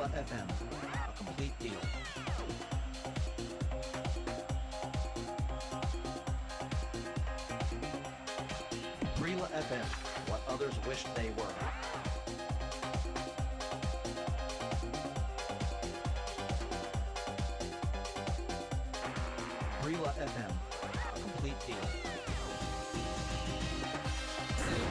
Brila FM, a complete deal. Brila FM, what others wished they were. Brila FM, a complete deal.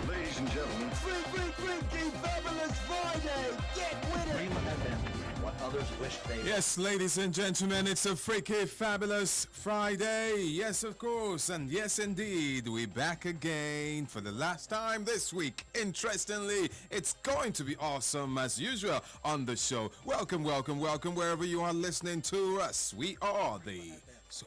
Ladies and gentlemen, Freaky Fabulous Friday! Get with it! Brila FM, what others wished they were. Yes, ladies and gentlemen, it's a freaky fabulous Friday. Yes, of course, and yes, indeed, we're back again for the last time this week. Interestingly, it's going to be awesome as usual on the show. Welcome, welcome, welcome wherever you are listening to us. We are the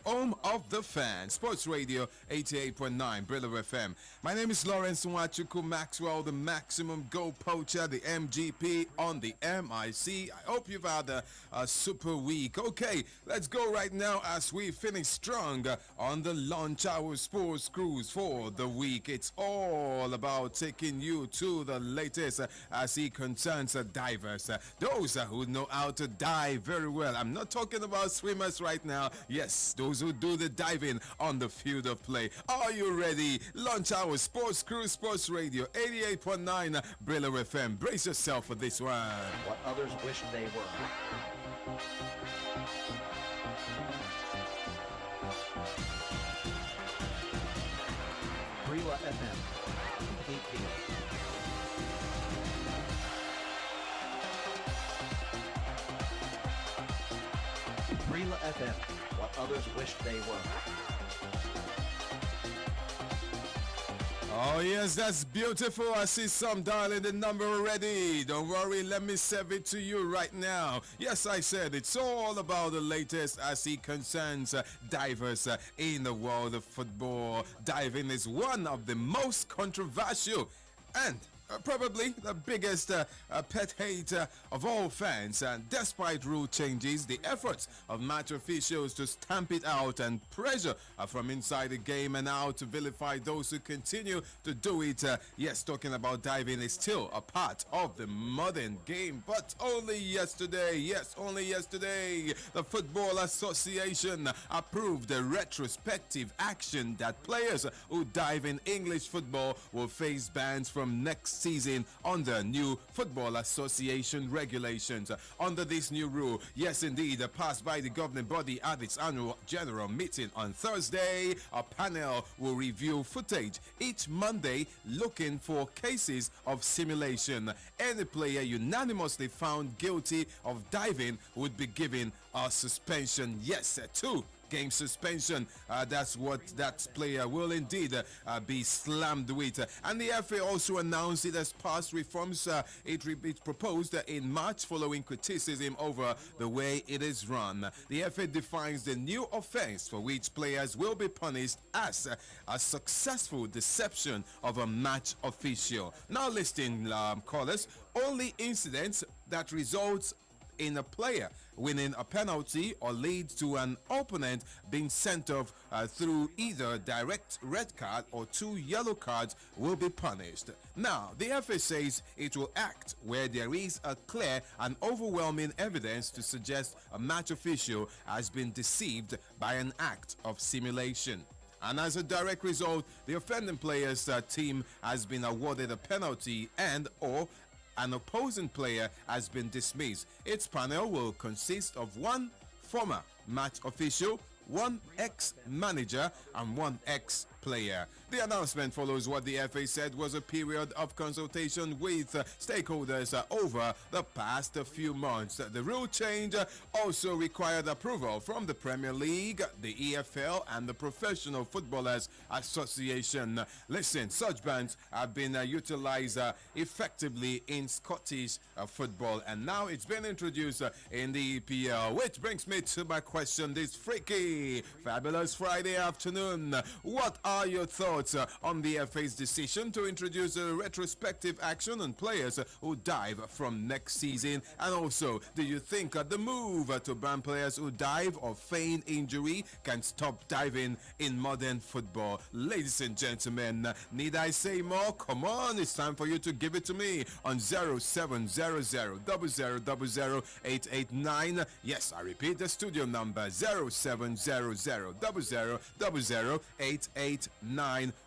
home of the fan, Sports Radio 88.9 Brila FM. My name is Lawrence Nwachuku Maxwell, the maximum goal poacher, the MGP on the MIC. I hope you've had a super week. Okay, let's go right now as we finish strong on the Lunch Hour Sports Cruise for the week. It's all about taking you to the latest as it concerns divers. Those who know how to dive very well. I'm not talking about swimmers right now. Yes, those who do the diving on the field of play. Are you ready? Lunch Hour Sports Cruise, Sports Radio 88.9 Brila FM. Brace yourself for this one. What others wished they were. Brila FM, complete deal. Brila FM, what others wished they were. Oh yes, that's beautiful. I see some dialing the number already. Don't worry, let me serve it to you right now. Yes, I said it's all about the latest as it concerns divers in the world of football. Diving is one of the most controversial and probably the biggest pet hate of all fans, and despite rule changes, the efforts of match officials to stamp it out and pressure from inside the game and out to vilify those who continue to do it. Yes, talking about diving is still a part of the modern game, but only yesterday, yes, only yesterday, the Football Association approved a retrospective action that players who dive in English football will face bans from next season under new Football Association regulations. Under this new rule, yes indeed, passed by the governing body at its annual general meeting on Thursday, a panel will review footage each Monday looking for cases of simulation. Any player unanimously found guilty of diving would be given a suspension. Yes, 2-game suspension. That's what that player will indeed be slammed with. And the FA also announced it has passed reforms it proposed in March following criticism over the way it is run. The FA defines the new offense for which players will be punished as a successful deception of a match official. Now listing callers, only incidents that results in a player winning a penalty or leads to an opponent being sent off through either direct red card or 2 yellow cards will be punished. Now, the FA says it will act where there is a clear and overwhelming evidence to suggest a match official has been deceived by an act of simulation. And as a direct result, the offending player's team has been awarded a penalty and or an opposing player has been dismissed. Its panel will consist of 1 former match official, 1 ex-manager and 1 ex-player. The announcement follows what the FA said was a period of consultation with stakeholders over the past few months. The rule change also required approval from the Premier League, the EFL and the Professional Footballers Association. Listen, such bans have been utilized effectively in Scottish football, and now it's been introduced in the EPL, which brings me to my question this freaky fabulous Friday afternoon. What are are your thoughts on the FA's decision to introduce a retrospective action on players who dive from next season? And also, do you think the move to ban players who dive or feign injury can stop diving in modern football? Ladies and gentlemen, need I say more? Come on, it's time for you to give it to me on 0700 Yes, I repeat the studio number 0700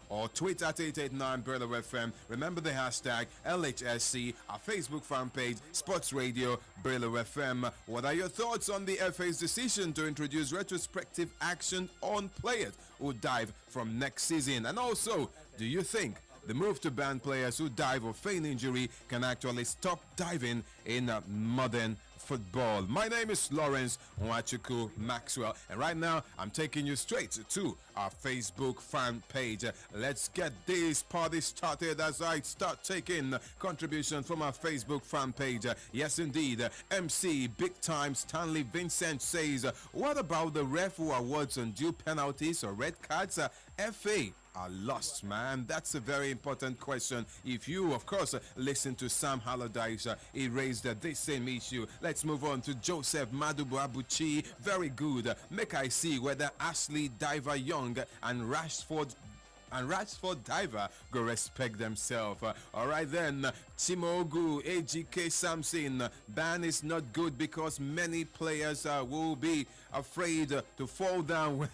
or tweet at 889 Brother FM. Remember the hashtag LHSC, our Facebook fan page, Sports Radio Brother FM. What are your thoughts on the FA's decision to introduce retrospective action on players who dive from next season? And also, do you think the move to ban players who dive or feign injury can actually stop diving in modern football? My name is Lawrence Nwachuku Maxwell, and right now I'm taking you straight to our Facebook fan page. Let's get this party started as I start taking contribution from our Facebook fan page. Yes, indeed. MC Big Time Stanley Vincent says, what about the ref who awards undue penalties or red cards? FA are lost, man. That's a very important question. If you, of course, listen to Sam Allardyce, he raised this same issue. Let's move on to Joseph Madubu Abuchi. Very good. Make I see whether Ashley Diver Young and Rashford Diver go respect themselves. All right then, Chimogu AGK Samson, ban is not good because many players will be afraid to fall down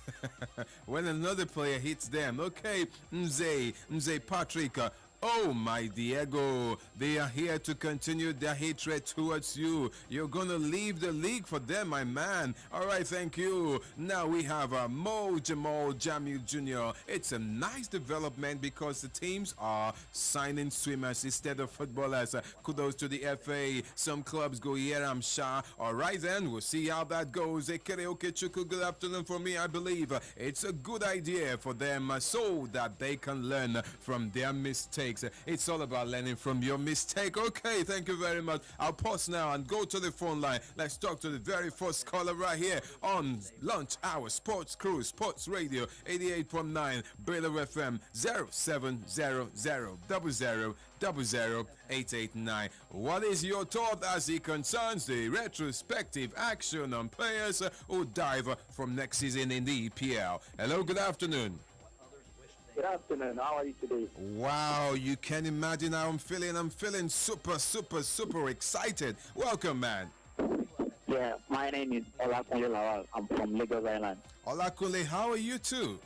when another player hits them. Okay, Mze Patrick. Oh, my Diego, they are here to continue their hatred towards you. You're going to leave the league for them, my man. All right, thank you. Now we have Mo Jamal Jamil Jr. It's a nice development because the teams are signing swimmers instead of footballers. Kudos to the FA. Some clubs go here, I'm sure. All right, then, we'll see how that goes. Ekere Okechuku, good afternoon for me. I believe it's a good idea for them so that they can learn from their mistakes. It's all about learning from your mistake. Okay, thank you very much. I'll pause now and go to the phone line. Let's talk to the very first caller right here on Lunch Hour Sports Cruise, Sports Radio 88.9 Baylor FM 0700 What is your thought as it concerns the retrospective action on players who dive from next season in the EPL? Hello, good afternoon. Good afternoon. How are you today? Wow, you can imagine how I'm feeling. I'm feeling super excited. Welcome, man. Yeah, my name is Olakunle Lawal. I'm from Lagos Island. Olakunle, how are you too?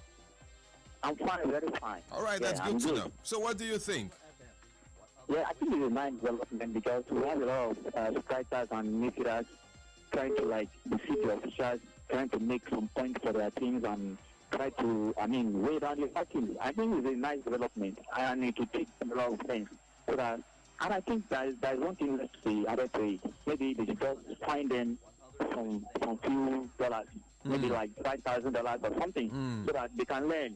I'm fine, very fine. All right, Yeah, that's good to know. So what do you think? Yeah, I think it's a nice development because we have a lot of strikers and midfielders trying to defeat the officials, trying to make some points for their teams and try to, weigh down the attacking. I think it's a nice development and it will take a lot of things. And I think there's one thing left to be added to it. Maybe they should just find them some few dollars, maybe like $5,000 or something, so that they can learn,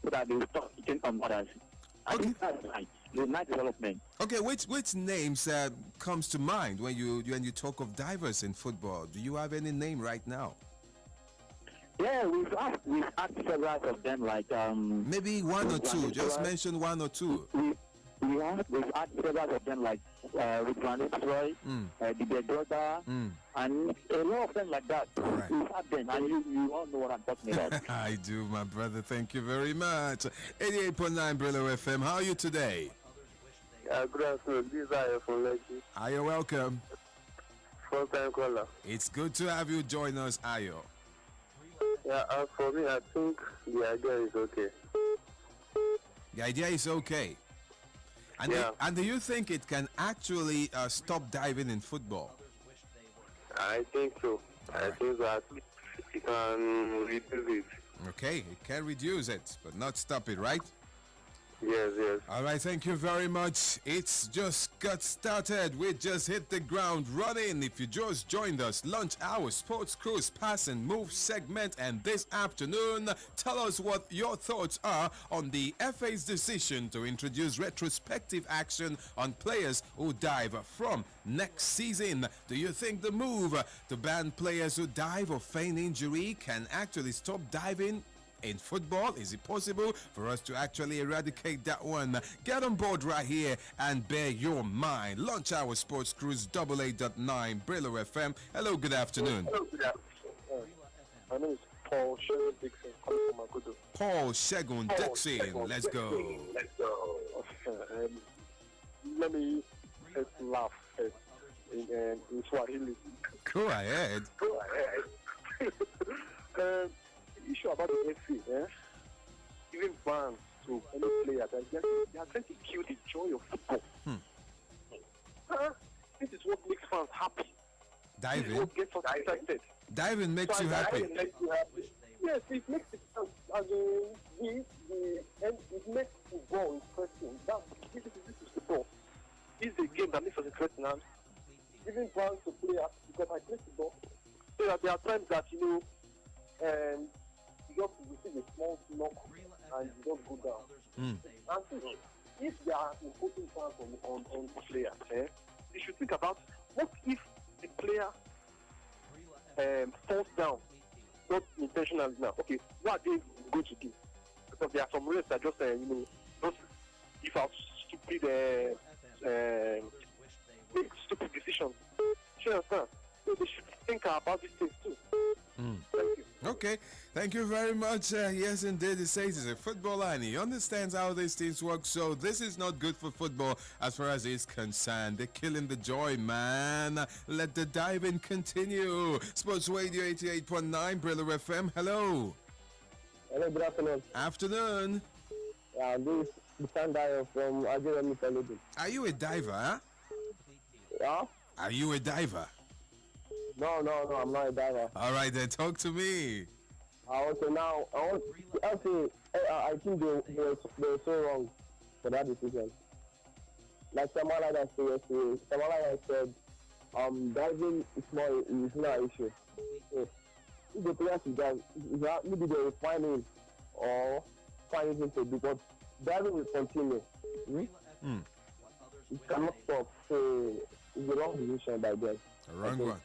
so that they will stop eating from others. I think that's nice. It's a nice development. Okay, which names comes to mind when you talk of divers in football? Do you have any name right now? Yeah, we've asked several of them, maybe one or two. Just mention one or two. We've asked several of them, like Rick Van Nistelrooy, Didier Drogba, and a lot of them like that. Right. We've had them, and you all know what I'm talking about. I do, my brother. Thank you very much. 88.9 Brillo FM. How are you today? Good afternoon. This is Ayo from Lekki. Ayo, welcome. First time caller. It's good to have you join us, Ayo. Yeah, for me, I think the idea is okay. The idea is okay. And, Yeah. and do you think it can actually stop diving in football? I think so. I think that it can reduce it. Okay, it can reduce it, but not stop it, right? Yes, yes. All right, thank you very much. It's just got started. We just hit the ground running. If you just joined us, Lunch Hour Sports Cruise Pass and Move segment, and this afternoon, tell us what your thoughts are on the FA's decision to introduce retrospective action on players who dive from next season. Do you think the move to ban players who dive or feign injury can actually stop diving in football? Is it possible for us to actually eradicate that one? Get on board right here and bear your mind. Lunch Hour Sports Cruise 88.9 Brillo FM. Hello, good afternoon. Hello, good afternoon. My name is Paul Shegun Dixon, calling from Magodo. Paul Shegun Dixon, let's go. Let's go. Let me first laugh first in Swahili. Go ahead. Go ahead. The issue about the FA, giving bans to any player, they are trying to kill the joy of football. This is what makes fans happy. This is what gets us excited. Diving makes you happy. Yes, it makes it as it makes football interesting. This is football. This is a game that makes us interesting, and giving bans to players, because I play football, so that there are times that you just receive a small knock and you don't go down. And so, if they are imposing bans on players, they should think about what if the player falls down, not intentionally now. Okay, what are they going to do? Because there are some races that just just give out stupid make stupid decisions. You understand? So they should think about these things too. Thank you. Okay, thank you very much. Yes, indeed, he says he's a footballer and he understands how these things work. So this is not good for football as far as he's concerned. They're killing the joy, man. Let the diving continue. Sports Radio 88.9, Brillo FM. Hello. Hello, good afternoon. Afternoon. This is the Sandayo from Ajayemi Telugu. Are you a diver, huh? Yeah? Are you a diver? No, I'm not a diver. All right, then talk to me. Okay, now, I think they were so wrong for that decision. Like Samala that said yesterday, Samala said, diving is not an issue. So, if the players should dive, maybe they will find him or find him to do, but diving will continue. It cannot stop, so it's the wrong decision by them. A wrong one.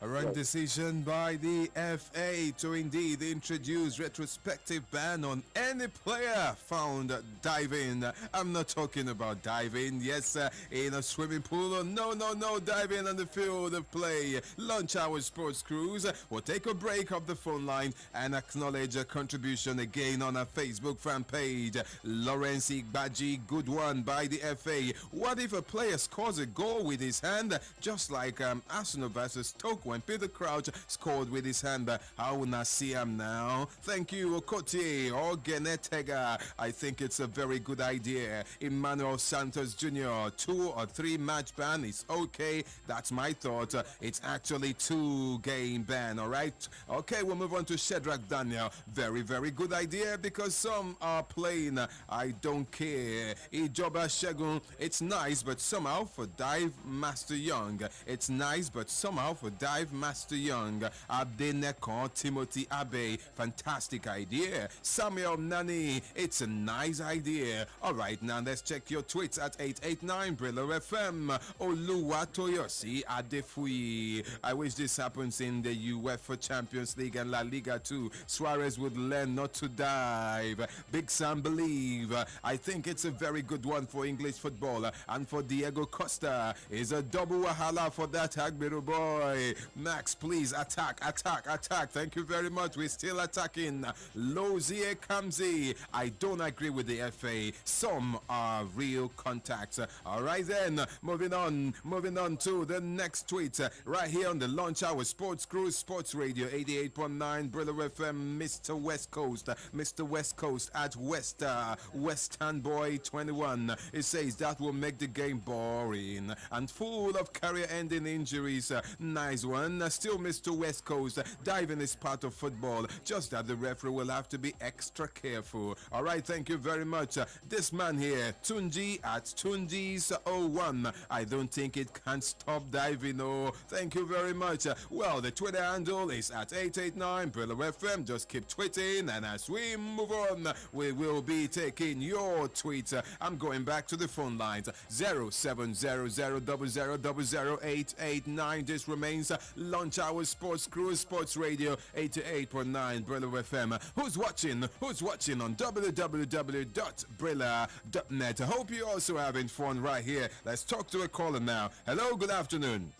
A wrong decision by the FA to indeed introduce retrospective ban on any player found diving. I'm not talking about diving, yes, in a swimming pool. Or no, diving on the field of play. Lunch Hour Sports Cruise. We'll take a break of the phone line and acknowledge a contribution again on our Facebook fan page. Lawrence Igbaji, good one by the FA. What if a player scores a goal with his hand, just like Arsenal versus Stoke when Peter Crouch scored with his hand? How will I see him now? Thank you, Okotie or Genetega. I think it's a very good idea. Emmanuel Santos Jr., 2 or 3 match ban is okay. That's my thought. It's actually 2-game ban, all right? Okay, we'll move on to Shedrack Daniel. Very, very good idea because some are playing I don't care. Ijoba Shegun, it's nice, but somehow for Dive Master Young. It's nice, but somehow for Dive Master Young. Abdenekon Timothy Abe, fantastic idea. Samuel Nani, it's a nice idea. All right, now let's check your tweets at 889 Brillo FM. Oluwa Toyosi Adefui. I wish this happens in the UEFA Champions League and La Liga too. Suarez would learn not to dive. Big Sam believe. I think it's a very good one for English football and for Diego Costa. Is a double wahala for that Agbero boy. Max, please attack. Thank you very much. We're still attacking. Lozie Kamzi. I don't agree with the FA. Some are real contacts. All right then. Moving on to the next tweet. Right here on the Lunch Hour Sports Cruise Sports Radio 88.9 Brillo FM. Mr. West Coast at Western Boy 21. It says that will make the game boring and full of career-ending injuries. Nice one. Still, Mr. West Coast, diving is part of football, just that the referee will have to be extra careful. All right, thank you very much. This man here, Tunji at Tunji's01. I don't think it can stop diving. Oh, thank you very much. Well, the Twitter handle is at 889 Brillo FM. Just keep tweeting, and as we move on, we will be taking your tweets. I'm going back to the phone lines. 0700000889. This remains Lunch Hour Sports Cruise, Sports Radio 88.9 Brilla FM. Who's watching? Who's watching on www.brilla.net? I hope you're also having fun right here. Let's talk to a caller now. Hello, good afternoon.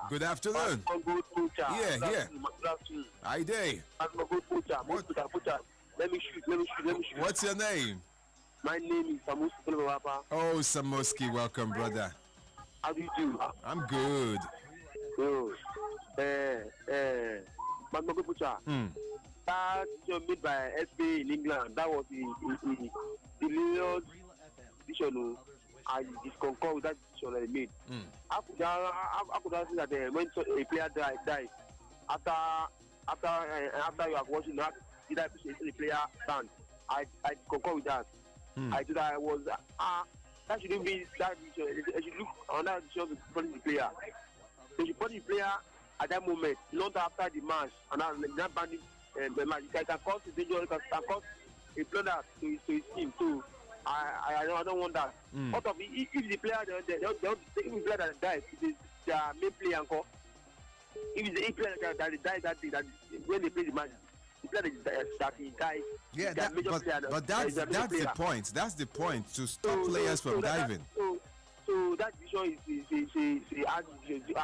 Good afternoon. Yeah. Hi day. Let me shoot. What's your name? My name is Samuski. Oh, Samuski, welcome, brother. How do you do? I'm good. Good. Magnogo Pucha. That made by SPA in England. That was the Lord decision. I disconcord with that decision I made. After that, when a player died, after you have watching that, did I appreciate the player stand? I concur with that. I thought I was that shouldn't be that decision. I should look on that decision to punish the player. So you punish the player at that moment, not after the match, and that bandit the match. It can cause a danger, it can cause a blunder to his team. So I don't want that. Out of if the player if the player that dies, it is their main player encore. If it's the player that died that day, that when they play the match, the player that he dies. Yeah, but that's the point. That's the point, to stop players from diving. So that decision is hard decision.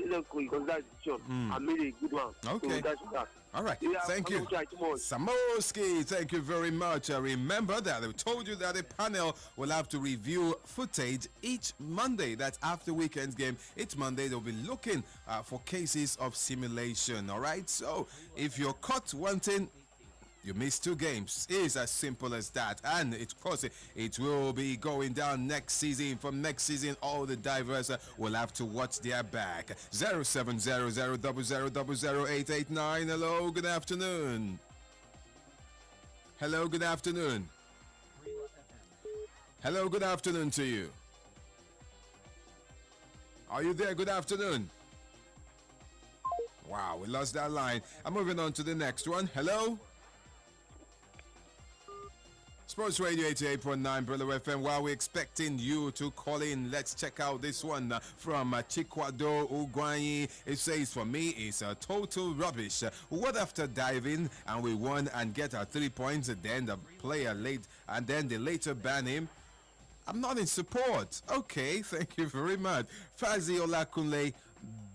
Let's consider that decision and made a good one. Okay. So that's that. All right, thank you. Samoski, thank you very much. Remember that I told you that a panel will have to review footage each Monday. That's after weekend's game. Each Monday, they'll be looking for cases of simulation. All right, so if you're caught wanting, you missed 2 games. It's as simple as that. And of course, it will be going down next season. From next season, all the divers will have to watch their back. 0700000889. Hello, good afternoon. Hello, good afternoon. Hello, good afternoon to you. Are you there? Good afternoon. Wow, we lost that line. I'm moving on to the next one. Hello? Sports Radio 88.9 Brilla FM. While we're expecting you to call in, let's check out this one from Chikwado Ugwanyi. It says, for me, it's a total rubbish. What after diving and we won and get our 3 points, and then the player they later ban him? I'm not in support. Okay, thank you very much. Fazi Olakunle,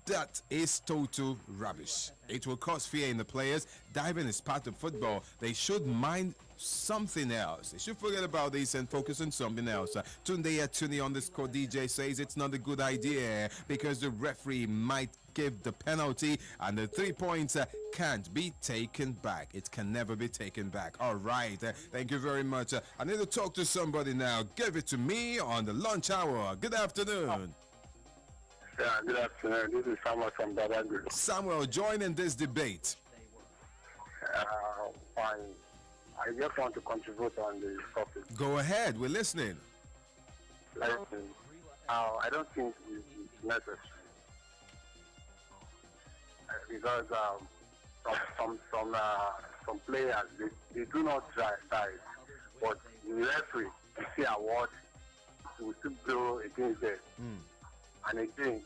that is total rubbish. It will cause fear in the players. Diving is part of football. They should mind something else. They should forget about this and focus on something else. Tunde Atuni underscore DJ says it's not a good idea because the referee might give the penalty and the 3 points can't be taken back. It can never be taken back. All right. Thank you very much. I need to talk to somebody now. Give it to me on the lunch hour. Good afternoon. Yeah, good afternoon. This is Samuel from Badagry. Samuel, join in this debate. Fine. I just want to contribute on the topic. Go ahead. We're listening. Listen, I don't think it's necessary. Because some players, they do not dive. But the referee, you see award, will still go against them. And again,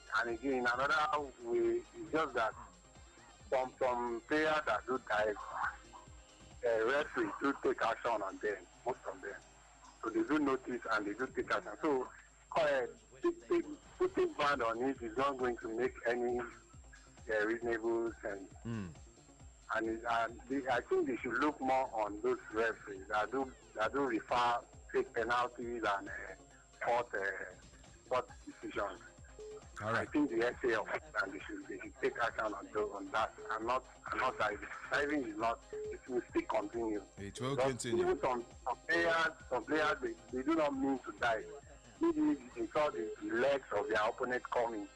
another way is just that some players that do dive, referee do take action on them, most of them. So they do notice and they do take action. So putting ban on it is not going to make any reasonable sense. And I think they should look more on those referees that do refer, take penalties and court decisions. All right. I think the SAF and they should take action on that. I'm not diving. Diving is not. It's mistake continue. It will continue. Even some players they do not mean to dive. Maybe they saw the legs of their opponent coming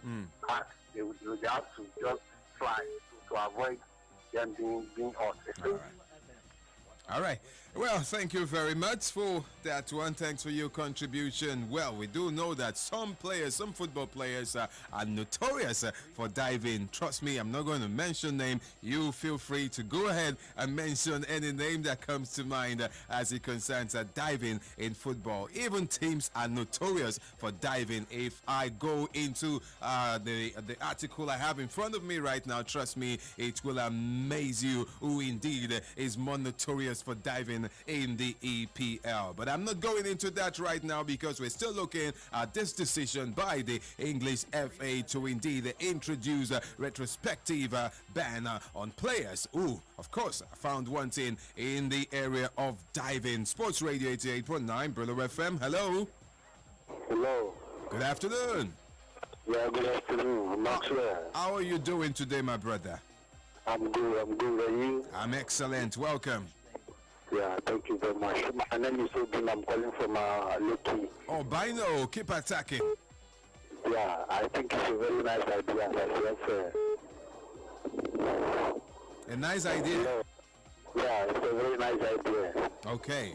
back. They have to just fly to avoid them being hurt. All right. All right. Well, thank you very much for that one. Thanks for your contribution. Well, we do know that some players, some football players are notorious for diving. Trust me, I'm not going to mention name. You feel free to go ahead and mention any name that comes to mind as it concerns diving in football. Even teams are notorious for diving. If I go into the article I have in front of me right now, trust me, it will amaze you who indeed is more notorious for diving in the EPL. But I'm not going into that right now because we're still looking at this decision by the English FA to indeed introduce a retrospective ban on players who, of course, found wanting in the area of diving. Sports Radio 88.9, Brillo FM. Hello. Hello. Good afternoon. Yeah, good afternoon. Maxwell. How are you doing today, my brother? I'm good. And you? I'm excellent. Welcome. Yeah, thank you very much. My name is Odin. I'm calling from Lekki. Oh, Bino, keep attacking. Yeah, I think it's a very nice idea. A nice idea. Yeah, it's a very nice idea. Okay.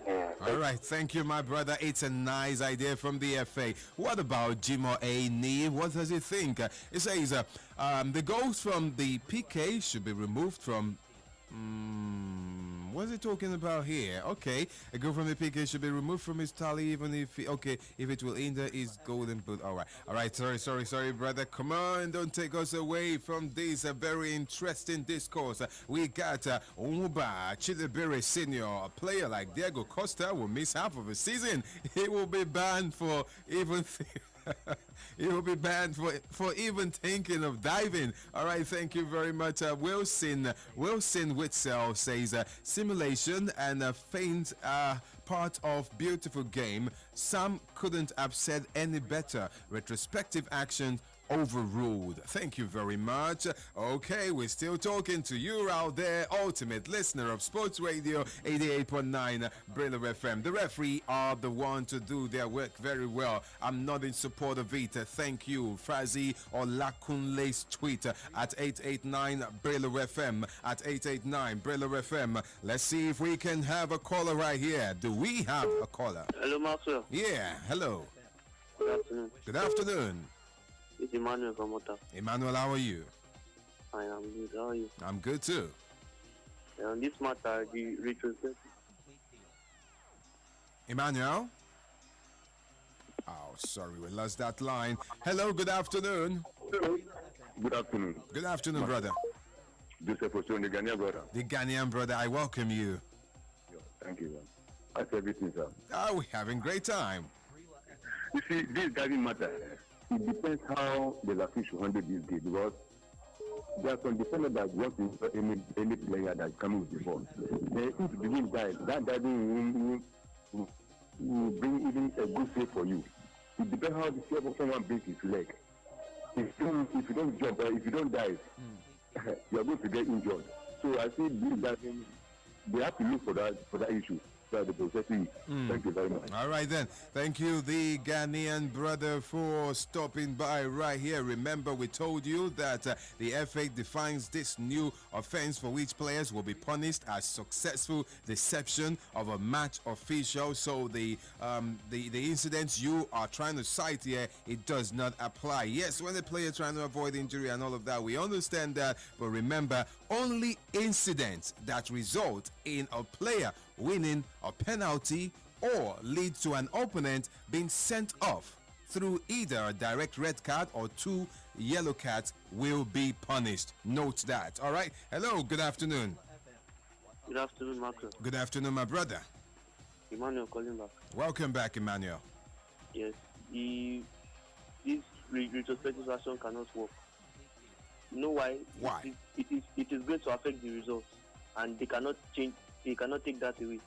Yeah. All right, thank you, my brother. It's a nice idea from the FA. What about Jimo A. What does he think? He says the goals from the PK should be removed from. What is he talking about here? Okay, a goal from the PK should be removed from his tally, even if if it will hinder his golden boot. All right. Sorry, brother. Come on, don't take us away from this very interesting discourse. We got Umuba Chidebere Senior, a player like Diego Costa will miss half of a season. He will be banned for even. He will be banned for even thinking of diving. All right, thank you very much. Wilson Witzel says simulation and feint are part of beautiful game. Some couldn't have said any better. Retrospective action overruled. Thank you very much. Okay, we're still talking to you out there, ultimate listener of Sports Radio 88.9 Brillo FM. The referee are the one to do their work very well. I'm not in support of it. Thank you. Fazi or Lakunle's tweet at 889 Brillo FM, at 889 Brillo FM. Let's see if we can have a caller right here. Do we have a caller? Hello, Maxwell. Yeah, hello. Good afternoon. Good afternoon. It's Emmanuel from Ota. Emmanuel, how are you? I am good. How are you? I'm good too. On this matter, the retrospective. Emmanuel? Oh, sorry, we lost that line. Hello, good afternoon. Good afternoon. Good afternoon, brother. Joseph Osun, the Ghanaian brother. The Ghanaian brother, I welcome you. Yeah, thank you, man. How's everything, sir? We're having great time. You see, this doesn't matter. It depends how the Lafi should handle this day, because there are some defenders that want to any player that is coming with the ball. If you begin that diving will bring even a good save for you. It depends how the save of someone breaks his leg. If you don't jump, if you don't dive, you are going to get injured. So I think this diving, they have to look for that issue. Thank you very much. All right then. Thank you, the Ghanaian brother, for stopping by right here. Remember, we told you that the FA defines this new offense for which players will be punished as successful deception of a match official. So the incidents you are trying to cite here, it does not apply. Yes, when the player trying to avoid injury and all of that, we understand that. But remember, only incidents that result in a player winning a penalty or lead to an opponent being sent off through either a direct red card or 2 yellow cards will be punished. Note that. All right. Hello. Good afternoon. Good afternoon, Marcus. Good afternoon, my brother. Emmanuel calling back. Welcome back, Emmanuel. Yes. This retrospective action cannot work. You know why? Why? It is going to affect the results, and they cannot change. They cannot take that away.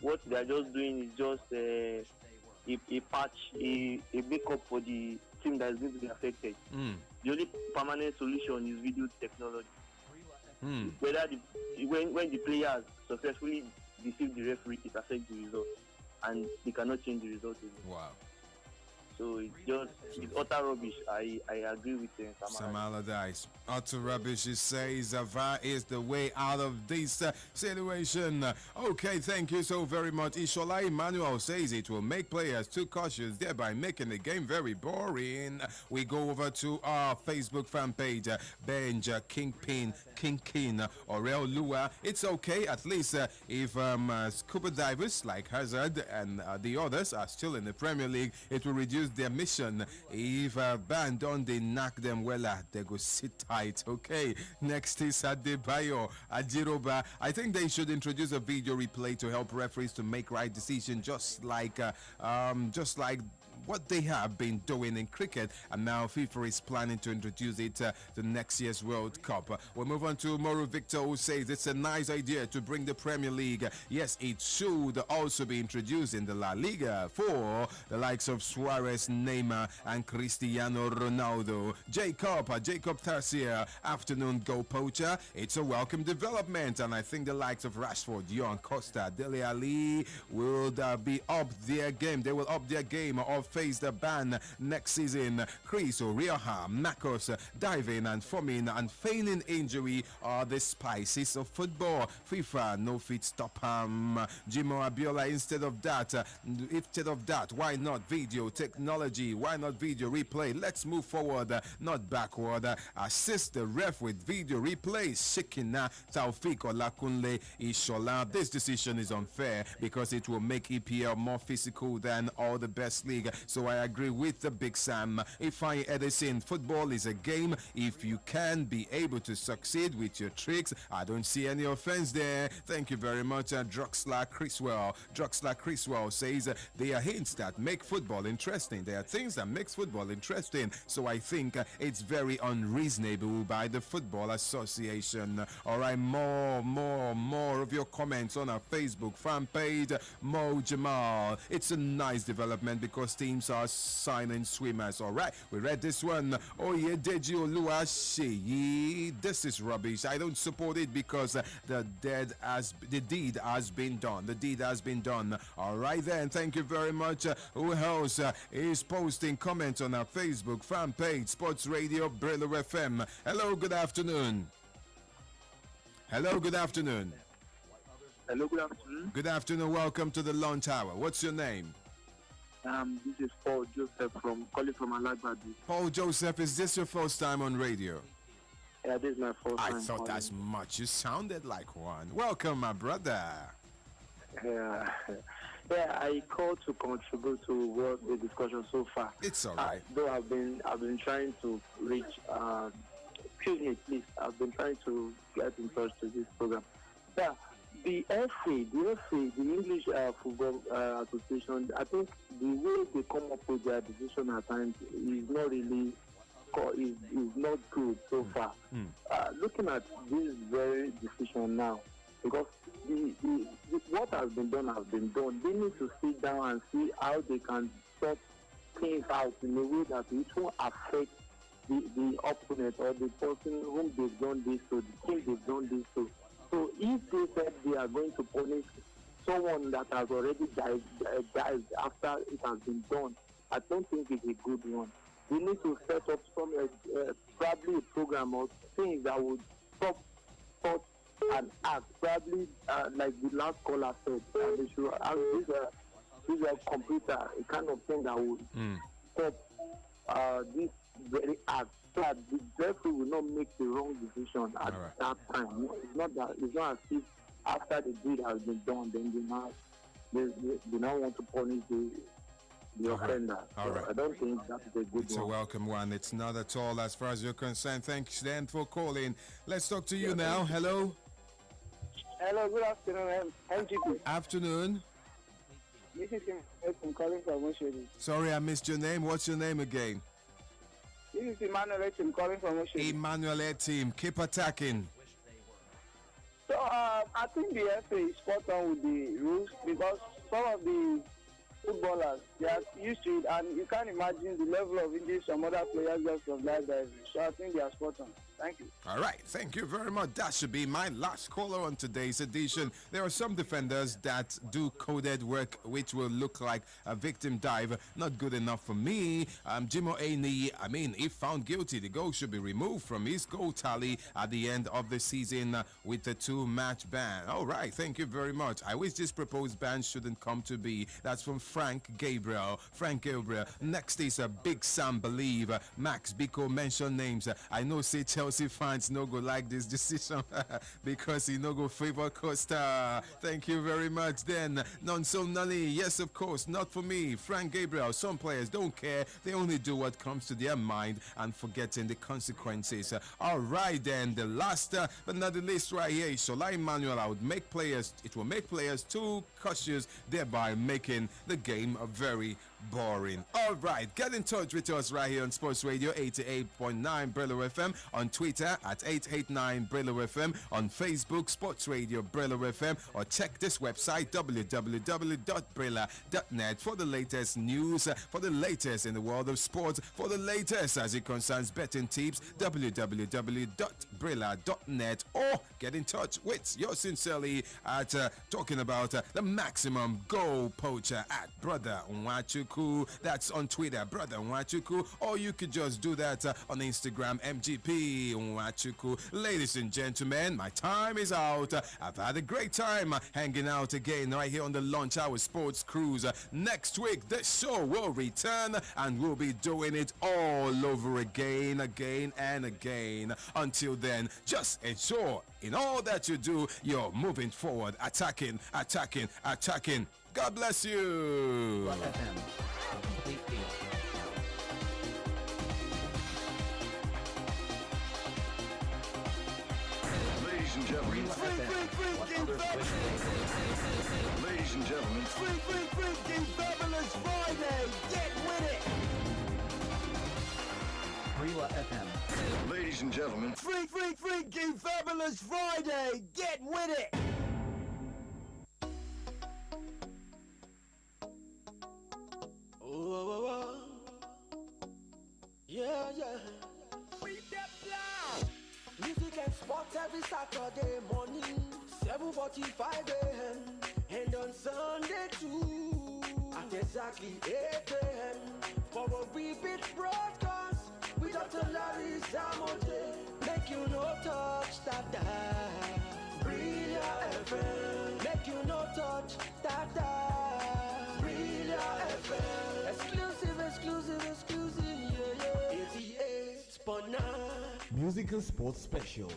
What they are just doing is just a patch, a backup for the team that is going to be affected. The only permanent solution is video technology. Whether when the players successfully deceive the referee, it affects the result, and they cannot change the result again. Wow. So it's utter rubbish. I agree with Sam Allardyce. Utter rubbish, he says. VAR is the way out of this situation. Okay, thank you so very much. Ishola Emmanuel says it will make players too cautious, thereby making the game very boring. We go over to our Facebook fan page. Benj, Kingpin, Orel Lua. It's okay, at least if scuba divers like Hazard and the others are still in the Premier League, it will reduce their mission. If band on they knock them well, they go sit tight. Okay, next is Adebayo Ajiroba. I think they should introduce a video replay to help referees to make right decisions, just like what they have been doing in cricket, and now FIFA is planning to introduce it to next year's World Cup. We'll move on to Moro Victor, who says it's a nice idea to bring the Premier League. Yes, it should also be introduced in the La Liga for the likes of Suarez, Neymar, and Cristiano Ronaldo. Jacob Tarsier, afternoon goal poacher. It's a welcome development, and I think the likes of Rashford, Johan Costa, Dele Alli will be up their game. They will up their game of face the ban next season. Chris Orioha, Marcos diving and foaming and feigning injury are the spices of football. FIFA no fit stop him. Jimo Abiola, instead of that, why not video technology? Why not video replay? Let's move forward, not backward. Assist the ref with video replay. Shekina Taufik Olakunle Ishola. This decision is unfair because it will make EPL more physical than all the best league. So I agree with the Big Sam. Ifeanyi Edison, football is a game. If you can be able to succeed with your tricks, I don't see any offense there. Thank you very much. Druxler Criswell says there are hints that make football interesting. There are things that makes football interesting. So I think it's very unreasonable by the Football Association. All right, more of your comments on our Facebook fan page. Mo Jamal, it's a nice development because teams are signing swimmers. All right, we read this one. Oh yeah, Deji Oluwaseyi. This is rubbish. I don't support it because the deed has been done. The deed has been done. All right then. Thank you very much. Who else is posting comments on our Facebook fan page, Sports Radio Brillo FM? Hello, good afternoon. Hello, good afternoon. Hello, good afternoon. Good afternoon. Welcome to the Lunch Hour. What's your name? This is Paul Joseph calling from Alagbadu. Paul Joseph, is this your first time on radio? Yeah, this is my first time. I thought as much. You sounded like one. Welcome, my brother. Yeah, I called to contribute to what the discussion so far. It's all right. Though I've been trying to reach. Excuse me, please. I've been trying to get in touch to this program. Yeah. The FA, the English Football Association, I think the way they come up with their decision at times is not really is not good so far. Looking at this very decision now, because what has been done. They need to sit down and see how they can sort things out in a way that it won't affect the opponent or the person whom they've done this to, the team they've done this to. So if they said they are going to punish someone that has already died after it has been done, I don't think it's a good one. We need to set up some probably a program or things that would stop thought and act. Probably like the last caller said, they should have this computer, a kind of thing that would stop this very act. So that the referee will not make the wrong decision at that time. It's not as if after the deed has been done, then they now want to punish the offender. So I don't think that's a good one. It's a welcome one. It's not at all as far as you're concerned. Thanks then for calling. Let's talk to you now. Hello. Hello, good afternoon, MGP. Afternoon. This is I'm calling from Oshodi. Sorry, I missed your name. What's your name again? This is Emmanuel Etim calling from Oshodi. Emmanuel Etim, keep attacking. So I think the FA is spot on with the rules because some of the footballers they are used to it, and you can't imagine the level of injury some other players just from that diving. So I think they are spot on. Thank you. All right, thank you very much. That should be my last caller on today's edition. There are some defenders that do coded work which will look like a victim dive. Not good enough for me. Jimo Aini, I mean, if found guilty, the goal should be removed from his goal tally at the end of the season with a 2-match ban. All right, thank you very much. I wish this proposed ban shouldn't come to be. That's from Frank Gabriel. Frank Gabriel. Next is a Big Sam Believe. Max Biko mention names. I know say Chelsea fans no go like this decision because he no go favor Costa. Thank you very much. Then Nonso Nani, yes of course, not for me. Frank Gabriel, some players don't care, they only do what comes to their mind and forgetting the consequences. All right then, the last but not the least right here is Shola Emmanuel. It will make players too cautious, thereby making the game very boring. All right, get in touch with us right here on Sports Radio 88.9 Brillo FM, on Twitter at 889 Brillo FM, on Facebook Sports Radio Brillo FM, or check this website www.brilla.net for the latest news, for the latest in the world of sports, for the latest as it concerns betting tips, www.brilla.net, or get in touch with yours sincerely at talking about the maximum goal poacher at Brother Nwachuku. That's on Twitter, Brother Nwachuku, or you could just do that on Instagram, MGP Nwachuku. Ladies and gentlemen, my time is out. I've had a great time hanging out again right here on the Lunch Hour Sports Cruise. Next week, the show will return and we'll be doing it all over again and again. Until then, just ensure in all that you do, you're moving forward, attacking. God bless you. FM. Complete deal. Ladies and gentlemen, What others wish they ladies and gentlemen, Freaking Fabulous Friday! Get with it! Brilla FM. ladies and gentlemen, Freaking Fabulous Friday! Get with it! Oh. Yeah. Freak that loud! Music and sports every Saturday morning, 7:45 a.m. and on Sunday too, at exactly 8 a.m. for a repeat broadcast with Dr. Larry Zamote. Make you no touch that dial. Brilla FM. Make you no touch that dial. Brilla FM. Exclusive, yeah. 88.9. Music and Sports Special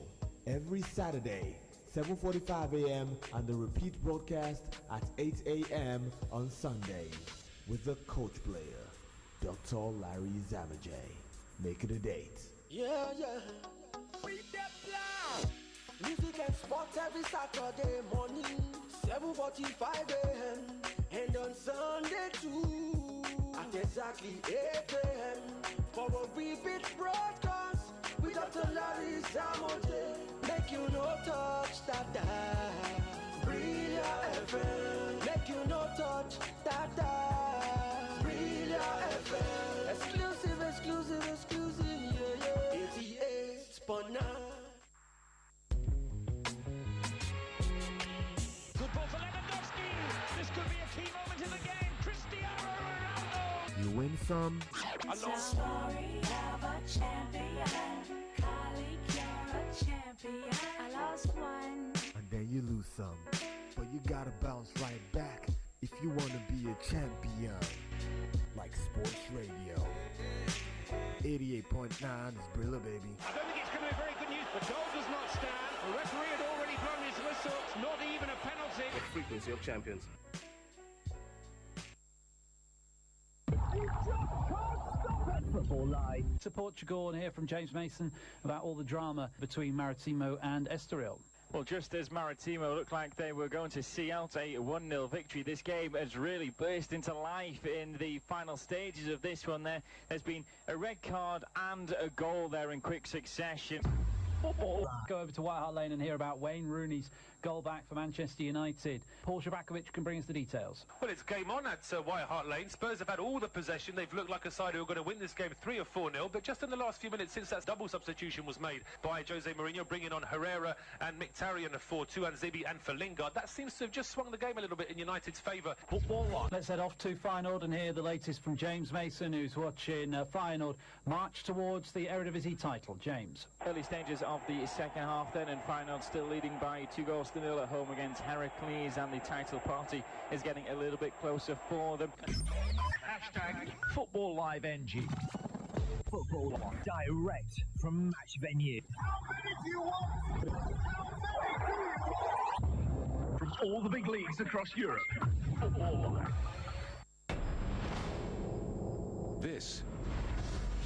every Saturday, 7:45 a.m. and the repeat broadcast at 8 a.m. on Sundays with the coach player, Dr. Larry Zamajay. Make it a date. Yeah. Freak that loud! Music and sports every Saturday morning, 7:45 a.m. and on Sunday too, at exactly 8 a.m. for a repeat broadcast with Dr. Larry Zamote. Make you no touch that dial. Brilla FM. Make you no touch that dial. Brilla FM. Exclusive, yeah. 88.9. Good ball for Lewandowski. This could be a key moment in the game. Cristiano Ronaldo. You win some, Sorry, have a champion. Colleague, you're a champion. I lost one. and then you lose some. But you gotta bounce right back if you wanna be a champion. Like Sports Radio. 88.9 is Brilla, baby. I don't think it's going to be very good news. The goal does not stand. The referee had already blown his whistle. It's not even a penalty. The frequency of champions. Football Live. To Portugal, and hear from James Mason about all the drama between Maritimo and Estoril. Well, just as Maritimo looked like they were going to see out a 1-0 victory, this game has really burst into life in the final stages of this one. There's been a red card and a goal there in quick succession. Go over to White Hart Lane and hear about Wayne Rooney's goal back for Manchester United. Paul Shabakovic can bring us the details. Well, it's game on at White Hart Lane. Spurs have had all the possession. They've looked like a side who are going to win this game 3 or 4-0. But just in the last few minutes since that double substitution was made by Jose Mourinho, bringing on Herrera and Mkhitaryan for 2 and Zibi and for Lingard, that seems to have just swung the game a little bit in United's favour. Football on. Let's head off to Feyenoord and hear the latest from James Mason, who's watching Feyenoord march towards the Eredivisie title. James. Early stages of the second half then, and Feyenoord still leading by 2-0 at home against Heracles, and the title party is getting a little bit closer for them. Hashtag Football Live NG. Football on, direct from match venue. How many do you want? From all the big leagues across Europe. Football on. This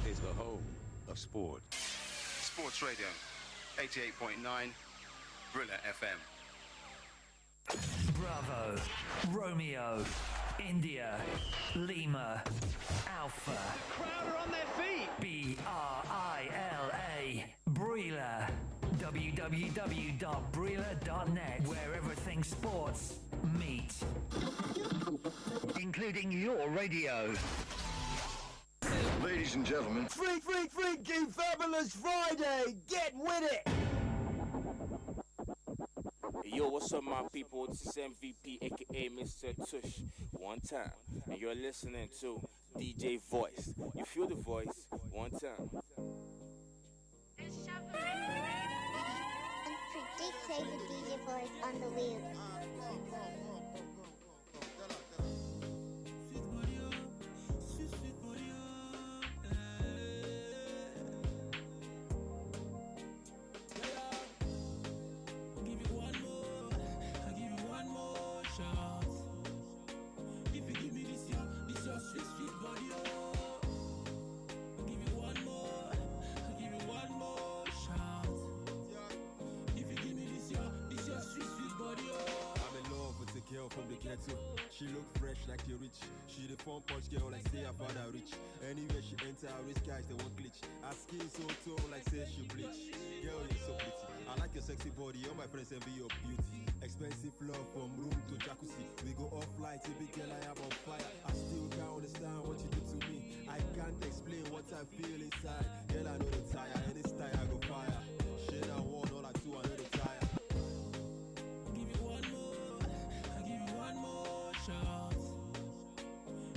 is the home of sport. Sports Radio, 88.9, Brilla FM. Bravo, Romeo, India, Lima, Alpha. Crowd are on their feet. B-R-I-L-A, Brilla. www.brilla.net, where everything sports meet. Including your radio. Ladies and gentlemen. Freaky Fabulous Friday! Get with it! Yo, what's up, my people? This is MVP, aka Mr. Tush, one time. And you're listening to DJ Voice. You feel the voice, one time. Unpredictable DJ Voice on the wheel. From the ghetto, she look fresh like a rich. She the phone punch girl like say her father rich. Anywhere she enter, rich guys they won't glitch. Her skin so tall like say she bleach. Girl, you're so pretty. I like your sexy body. All my friends envy your beauty. Expensive love from room to jacuzzi. We go off light, big girl I am on fire. I still can't understand what you do to me. I can't explain what I feel inside. Girl, I know the tire, and this tire I go fire. Shit I want, all I do I know the tire.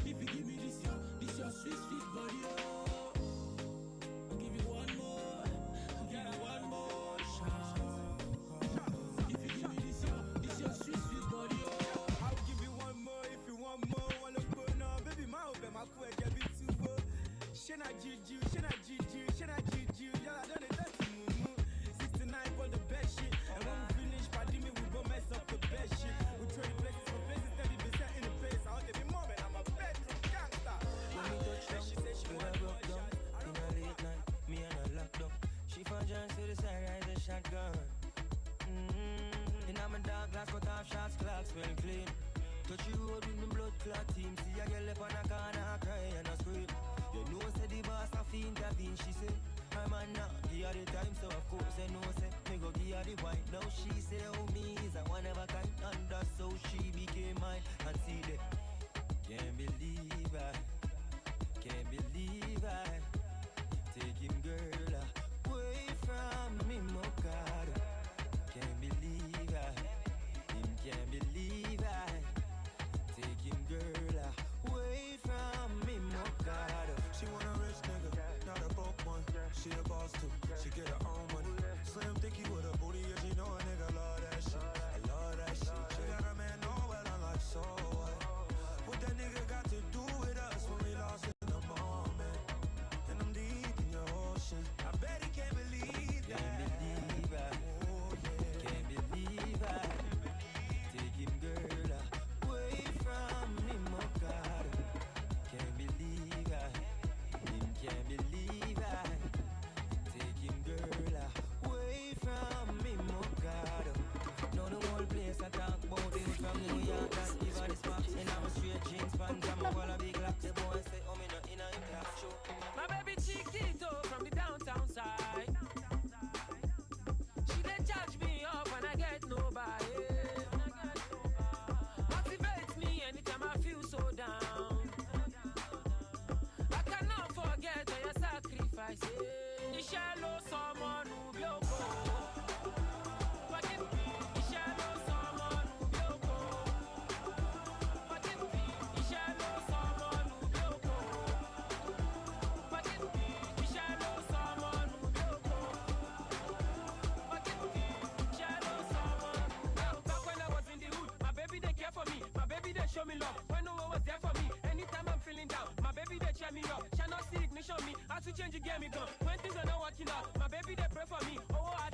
If you give me this your sweet body, oh. I'll give you one more, I'll give you one more shot. If you give me this your sweet body, oh. I'll give you one more if you want more. Wanna go now, baby, my open my quick, get me too. Shana juju, yeah, I done it, that's moo. 69 for the best shit, and when we finish, party me, we gon' mess up the best shit. We trade places for places, 30% in the face. I'll give you more, man, I'm a bedroom gangster. When we touch down, she said she wanna broke down. In a late night, me and her locked up. She found John to the side, ride the shotgun. In my dark glass, cut off shots, clocks well clean. Touch you road with me blood clot team. See a girl up on a corner, I cry and I scream. You know, say the boss have to intervene. She say, I'm a now, give her the time. So of course I know, say, me go give her the wine. Now she say, oh, me is a one of a kind. And that's how she became mine. And see that, can't believe I take him, girl, away from me, my God. Can't believe I can't believe I take him, girl, away from me, my God. She want a rich nigga, not a broke one. She a boss too, she get her own money. Slim thicky with a booty, yeah, she know a nigga love that shit. I love that shit. She got a man, know well, I'm like, so what? What that nigga got to do I say, iṣẹ́ ló sọmọ nù bí òkò. Iṣẹ́ ló sọmọ nù bí òkò. Iṣẹ́ ló sọmọ nù bí òkò. Iṣẹ́ ló sọmọ nù bí òkò. Iṣẹ́ ló sọmọ. Back when I was in the hood, my baby they care for me. My baby they show me love when no one was there for me. Anytime I'm feeling down, my baby they cheer me up. Shall not see ignition me. How to change you get me gone. When things are not working out, my baby they pray for me. Oh, I